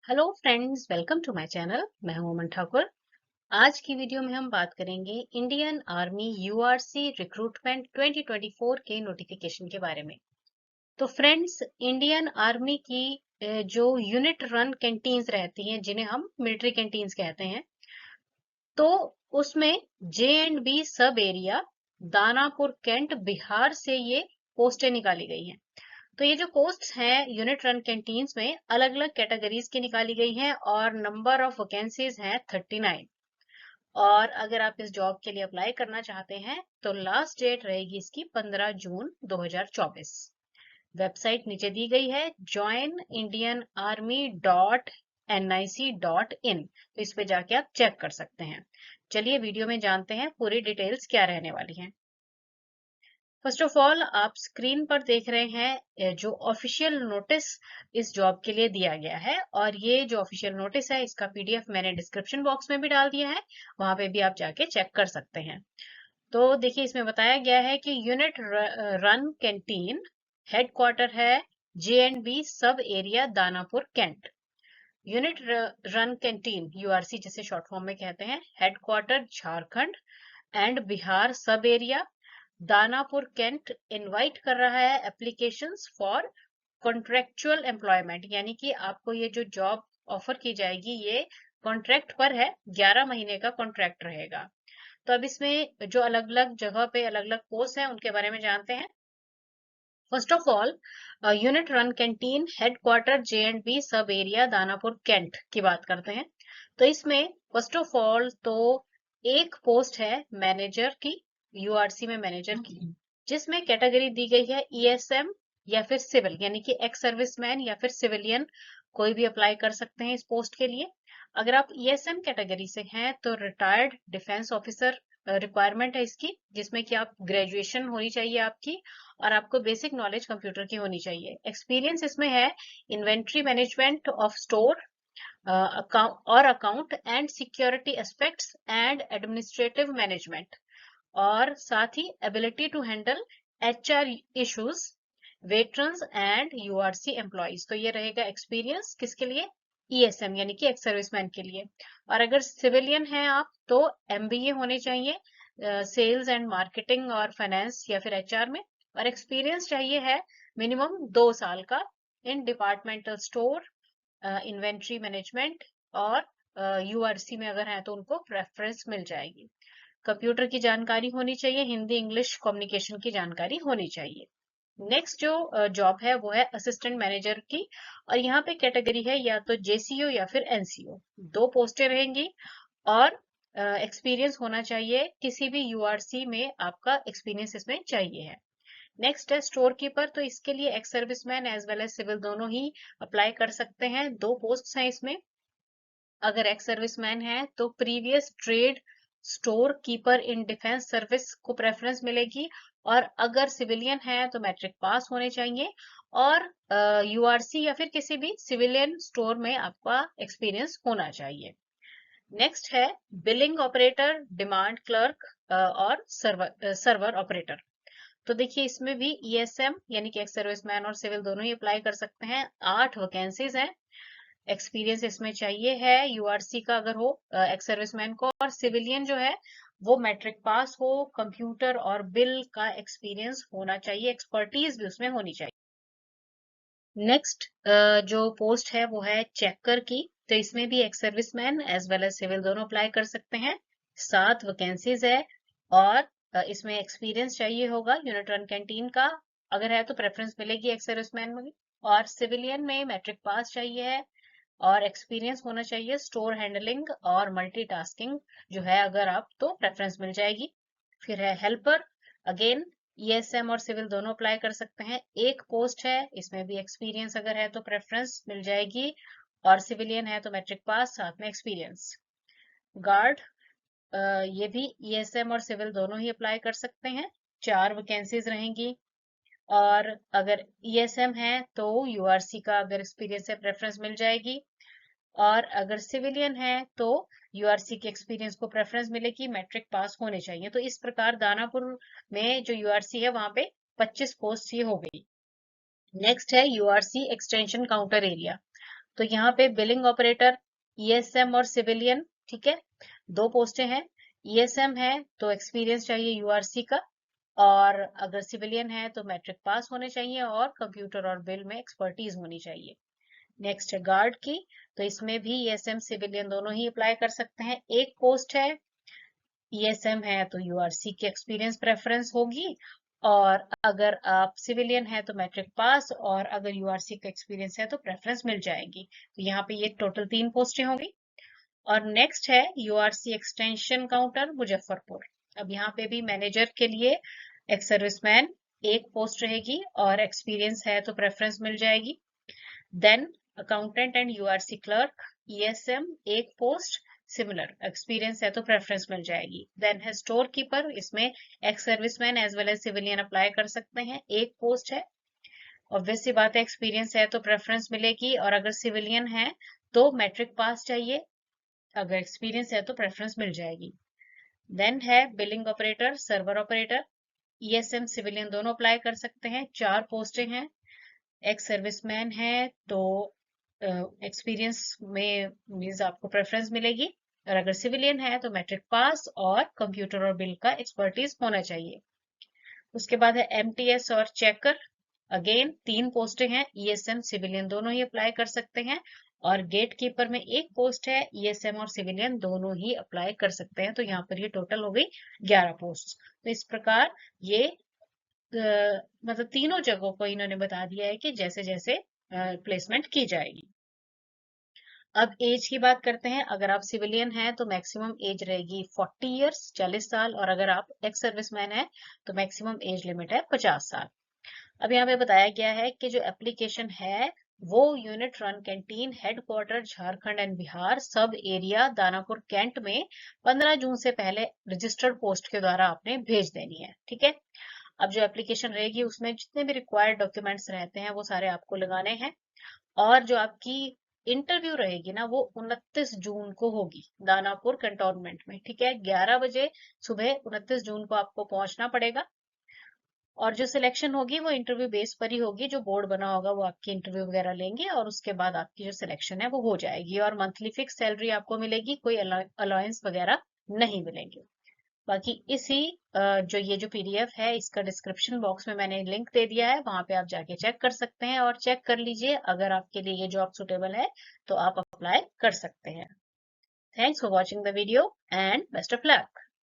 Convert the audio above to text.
Hello friends, welcome to my channel. मैं हूं अमन ठाकुर। आज की वीडियो में हम बात करेंगे इंडियन आर्मी यूआरसी रिक्रूटमेंट 2024 के नोटिफिकेशन के बारे में। तो फ्रेंड्स, इंडियन आर्मी की जो यूनिट रन कैंटीन्स रहती हैं, जिन्हें हम मिलिट्री कैंटीन्स कहते हैं, तो उसमें जे and B sub area Danapur cantt Bihar से ये पोस्टें निकाली गई हैं। तो ये जो पोस्ट्स हैं यूनिट रन कैंटीन्स में अलग अलग कैटेगरीज की निकाली गई हैं और नंबर ऑफ वैकेंसीज हैं 39। और अगर आप इस जॉब के लिए अप्लाई करना चाहते हैं तो लास्ट डेट रहेगी इसकी 15 जून 2024। वेबसाइट नीचे दी गई है joinindianarmy.nic.in। तो इस पे जाके आप चेक कर सकते हैं। चलिए वीडियो में जानते हैं पूरी डिटेल्स क्या रहने वाली हैं। फर्स्ट ऑफ ऑल, आप स्क्रीन पर देख रहे हैं जो ऑफिशियल नोटिस इस जॉब के लिए दिया गया है, और ये जो ऑफिशियल नोटिस है इसका पीडीएफ मैंने डिस्क्रिप्शन बॉक्स में भी डाल दिया है, वहां पे भी आप जाके चेक कर सकते हैं। तो देखिए, इसमें बताया गया है कि यूनिट रन कैंटीन हेडक्वार्टर है J and B sub area Danapur cantt. Unit run canteen URC जिसे शॉर्ट फॉर्म में कहते हैं, हेडक्वार्टर झारखंड एंड बिहार सब एरिया दानापुर कैंट इनवाइट कर रहा है एप्लीकेशंस फॉर कॉन्ट्रेक्चुअल एम्प्लॉयमेंट, यानी कि आपको ये जो जॉब ऑफर की जाएगी ये कॉन्ट्रैक्ट पर है, 11 महीने का कॉन्ट्रैक्ट रहेगा। तो अब इसमें जो अलग अलग जगह पे अलग अलग पोस्ट हैं उनके बारे में जानते हैं। First of all, unit run canteen headquarter J and B sub area Danapur cantt की बात करते हैं। तो इसमें फर्स्ट ऑफ ऑल तो एक पोस्ट है मैनेजर की, यूआरसी में मैनेजर की, जिसमें कैटेगरी दी गई है ईएसएम या फिर सिविल, यानी कि एक्स सर्विसमैन या फिर सिविलियन कोई भी अप्लाई कर सकते हैं इस पोस्ट के लिए। अगर आप ईएसएम कैटेगरी से हैं तो रिटायर्ड डिफेंस ऑफिसर रिक्वायरमेंट है इसकी, जिसमें कि आप ग्रेजुएशन होनी चाहिए आपकी, और आपको बेसिक नॉलेज कंप्यूटर की होनी चाहिए। एक्सपीरियंस इसमें है इन्वेंट्री मैनेजमेंट ऑफ स्टोर और account and security aspects and administrative management, और साथ ही ability to handle HR issues veterans and URC employees. तो ये रहेगा एक्सपीरियंस किसके लिए, ईएसएम यानी कि एक्स सर्विसमैन के लिए। और अगर सिविलियन हैं आप तो एमबीए होने चाहिए सेल्स एंड मार्केटिंग और फाइनेंस या फिर एचआर में, और एक्सपीरियंस चाहिए है मिनिमम 2 साल का इन डिपार्टमेंटल स्टोर, इन्वेंट्री मैनेजमेंट, और यूआरसी में अगर है तो उनको प्रेफरेंस मिल जाएगी। कंप्यूटर की जानकारी होनी चाहिए, हिंदी इंग्लिश कम्युनिकेशन की जानकारी होनी चाहिए। नेक्स्ट जो जॉब है वो है असिस्टेंट मैनेजर की, और यहाँ पे कैटेगरी है या तो जेसीओ या फिर एनसीओ। 2 पोस्टें रहेंगी और एक्सपीरियंस होना चाहिए, किसी भी यूआरसी में आपका एक्सपीरियंस इसमें चाहिए है। नेक्स्ट है स्टोर कीपर, तो इसके लिए ex serviceman as well as civil दोनों ही अप्लाई कर सकते हैं। 2 पोस्ट हैं इसमें। अगर एक्स सर्विसमैन है तो previous trade store keeper in defence service को प्रेफरेंस मिलेगी, और अगर सिविलियन है तो मैट्रिक पास होने चाहिए, और यूआरसी या फिर किसी भी सिविलियन स्टोर में आपका एक्सपीरियंस होना चाहिए। नेक्स्ट है बिलिंग ऑपरेटर, डिमांड क्लर्क और सर्वर ऑपरेटर। तो देखिए, इसमें भी ईएसएम यानी कि एक्स सर्विसमैन और सिविल दोनों ही अप्लाई कर सकते हैं। 8 वैकेंसीज हैं। एक्सपीरियंस इसमें चाहिए है यूआरसी का अगर हो एक्स सर्विसमैन को, और सिविलियन जो है वो मैट्रिक पास हो, कंप्यूटर और बिल का एक्सपीरियंस होना चाहिए, एक्सपर्टीज भी उसमें होनी चाहिए। नेक्स्ट जो पोस्ट है वो है चेकर की, तो इसमें भी ex serviceman as well as civil दोनों अप्लाई कर सकते हैं। 7 वैकेंसीज है, और इसमें एक्सपीरियंस चाहिए होगा यूनिट रन कैंटीन का, अगर है तो प्रेफरेंस मिलेगी एक्स सर्विसमैन में भी, और सिविलियन में मैट्रिक पास चाहिए है, और एक्सपीरियंस होना चाहिए स्टोर हैंडलिंग और मल्टीटास्किंग जो है, अगर आप तो प्रेफरेंस मिल जाएगी। फिर है हेल्पर, अगेन ईएसएम और सिविल दोनों अप्लाई कर सकते हैं। 1 पोस्ट है, इसमें भी एक्सपीरियंस अगर है तो प्रेफरेंस मिल जाएगी, और सिविलियन है तो मैट्रिक पास साथ में एक्सपीरियंस। गार्ड, ये भी ईएसएम और सिविल दोनों ही अप्लाई कर सकते हैं। 4 वैकेंसीज रहेंगी, और अगर ईएसएम है तो यूआरसी का अगर एक्सपीरियंस है प्रेफरेंस मिल जाएगी, और अगर सिविलियन है तो यूआरसी के एक्सपीरियंस को प्रेफरेंस मिलेगी, मैट्रिक पास होने चाहिए। तो इस प्रकार दानापुर में जो यूआरसी है वहां पे 25 पोस्ट ही हो गई। नेक्स्ट है यूआरसी एक्सटेंशन काउंटर एरिया। तो यहाँ पे बिलिंग ऑपरेटर, ईएसएम और सिविलियन, ठीक है, 2 पोस्टें हैं। ईएसएम है तो एक्सपीरियंस चाहिए यूआरसी का, और अगर सिविलियन है तो मैट्रिक पास होने चाहिए और कंप्यूटर और बिल में एक्सपर्टीज होनी चाहिए। नेक्स्ट है गार्ड की, तो इसमें भी ईएसएम सिविलियन दोनों ही अप्लाई कर सकते हैं। एक पोस्ट है, ईएसएम है तो यूआरसी की एक्सपीरियंस प्रेफरेंस होगी, और अगर आप सिविलियन है तो मैट्रिक पास, और अगर यूआरसी का एक्सपीरियंस है तो प्रेफरेंस मिल जाएगी। तो यहाँ पे ये टोटल 3 पोस्टें होंगी। और नेक्स्ट है यूआरसी एक्सटेंशन काउंटर मुजफ्फरपुर। अब यहाँ पे भी मैनेजर के लिए एक्स सर्विसमैन एक पोस्ट रहेगी, और एक्सपीरियंस है तो प्रेफरेंस मिल जाएगी। Then accountant and URC clerk, ESM एक पोस्ट, सिमिलर एक्सपीरियंस है तो प्रेफरेंस मिल जाएगी। देन है स्टोर कीपर, इसमें ex serviceman as well as civilian apply कर सकते हैं, एक पोस्ट है। ऑब्वियस सी बात है, एक्सपीरियंस है तो प्रेफरेंस मिलेगी, और अगर सिविलियन है तो मैट्रिक पास चाहिए, अगर एक्सपीरियंस है तो प्रेफरेंस मिल जाएगी। देन है billing operator, server operator, ESM civilian दोनों अप्लाई कर सकते हैं, 4 पोस्टें हैं। एक्स सर्विसमैन है तो एक्सपीरियंस में मींस आपको प्रेफरेंस मिलेगी, और अगर सिविलियन है तो मैट्रिक पास और कंप्यूटर और बिल का एक्सपर्टीज होना चाहिए। उसके बाद है एमटीएस और चेकर, अगेन 3 पोस्टें हैं, ईएसएम सिविलियन दोनों ही अप्लाई कर सकते हैं, और गेट कीपर में एक पोस्ट है, ईएसएम और सिविलियन दोनों ही अप्लाई कर सकते हैं। तो यहाँ पर ये टोटल हो गई 11 पोस्ट। तो इस प्रकार ये मतलब तीनों जगहों को इन्होंने बता दिया है कि जैसे जैसे प्लेसमेंट की जाएगी। अब एज की बात करते हैं। अगर आप सिविलियन हैं तो मैक्सिमम एज रहेगी 40 इयर्स, 40 साल, और अगर आप एक्स सर्विसमैन है तो मैक्सिमम एज लिमिट है 50 साल। अब यहाँ पे बताया गया है कि जो एप्लीकेशन है वो unit run canteen headquarter Jharkhand and Bihar सब एरिया दानापुर कैंट में 15 जून से पहले रजिस्टर्ड पोस्ट के द्वारा आपने भेज देनी है, ठीक है। अब जो एप्लीकेशन रहेगी उसमें जितने भी रिक्वायर्ड डॉक्यूमेंट्स रहते हैं वो सारे आपको लगाने हैं, और जो आपकी इंटरव्यू रहेगी ना वो 29 जून को होगी दानापुर कंटोनमेंट में, ठीक है। 11 बजे सुबह 29 जून को आपको पहुंचना पड़ेगा, और जो सिलेक्शन होगी वो इंटरव्यू बेस पर ही होगी, जो बोर्ड बना होगा वो आपकी इंटरव्यू वगैरह लेंगे, और उसके बाद आपकी जो सिलेक्शन है वो हो जाएगी, और मंथली फिक्स सैलरी आपको मिलेगी, कोई अलाउंस वगैरह नहीं मिलेंगे। बाकी इसी जो ये जो पीडीएफ है इसका डिस्क्रिप्शन बॉक्स में मैंने लिंक दे दिया है, वहां पे आप जाके चेक कर सकते हैं, और चेक कर लीजिए अगर आपके लिए ये जॉब सुटेबल है तो आप अप्लाई कर सकते हैं। Thanks for watching the video and best of luck.